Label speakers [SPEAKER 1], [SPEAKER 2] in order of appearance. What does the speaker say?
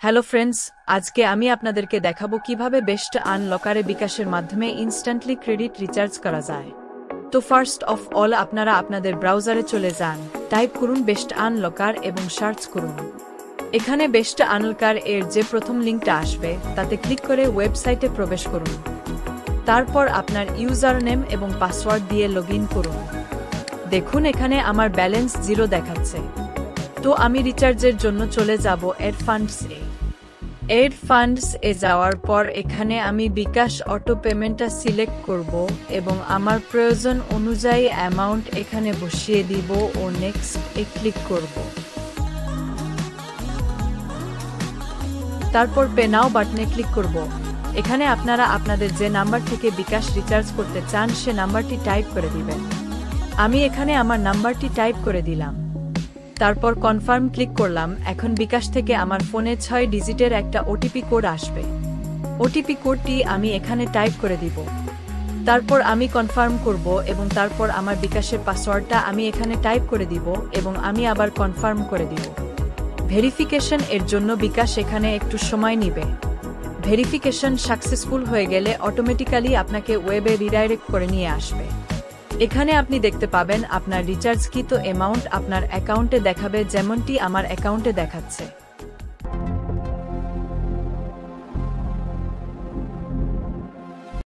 [SPEAKER 1] Hello friends, আজকে আমি আপনাদেরকে দেখাবো কিভাবে বেস্ট আনলকারে বিকাশের মাধ্যমে ইনস্ট্যান্টলি ক্রেডিট রিচার্জ করা যায়। তো ফার্স্ট অফ অল আপনারা আপনাদের ব্রাউজারে চলে যান, টাইপ করুন বেস্ট আনলকার এবং সার্চ করুন। এখানে বেস্ট আনলকার এর যে প্রথম লিঙ্কটা আসবে তাতে ক্লিক করে ওয়েবসাইটে প্রবেশ করুন। তারপর আপনার ইউজার নেম এবং পাসওয়ার্ড দিয়ে লগইন করুন। দেখুন এখানে আমার ব্যালেন্স 0 দেখাচ্ছে। তো আমি রিচার্জের জন্য চলে যাব এড ফান্ডস-এ। এড ফান্ডস-এ যাওয়ার পর এখানে আমি বিকাশ অটো পেমেন্টটা সিলেক্ট করব এবং আমার প্রয়োজন অনুযায়ী অ্যামাউন্ট এখানে বসিয়ে দিব ও নেক্সট-এ ক্লিক করব। তারপর পে নাও বাটনে ক্লিক করব। এখানে আপনারা আপনাদের যে নাম্বার থেকে বিকাশ রিচার্জ করতে চান সে নাম্বারটি টাইপ করে দিবেন। আমি এখানে আমার নাম্বারটি টাইপ করে দিলাম। তারপর কনফার্ম ক্লিক করলাম। এখন বিকাশ থেকে আমার ফোনে 6 ডিজিটের একটা ওটিপি কোড আসবে। ওটিপি কোডটি আমি এখানে টাইপ করে দিব। তারপর আমি কনফার্ম করব এবং তারপর আমার বিকাশের পাসওয়ার্ডটা আমি এখানে টাইপ করে দিব এবং আমি আবার কনফার্ম করে দিব। ভেরিফিকেশন এর জন্য বিকাশ এখানে একটু সময় নেবে। ভেরিফিকেশন সাকসেসফুল হয়ে গেলে অটোমেটিক্যালি আপনাকে ওয়েবে রিডাইরেক্ট করে নিয়ে আসবে। এখানে আপনি দেখতে পাবেন আপনার রিচার্জকৃত অ্যামাউন্ট আপনার অ্যাকাউন্টে দেখাবে, যেমনটি আমার অ্যাকাউন্টে দেখাচ্ছে।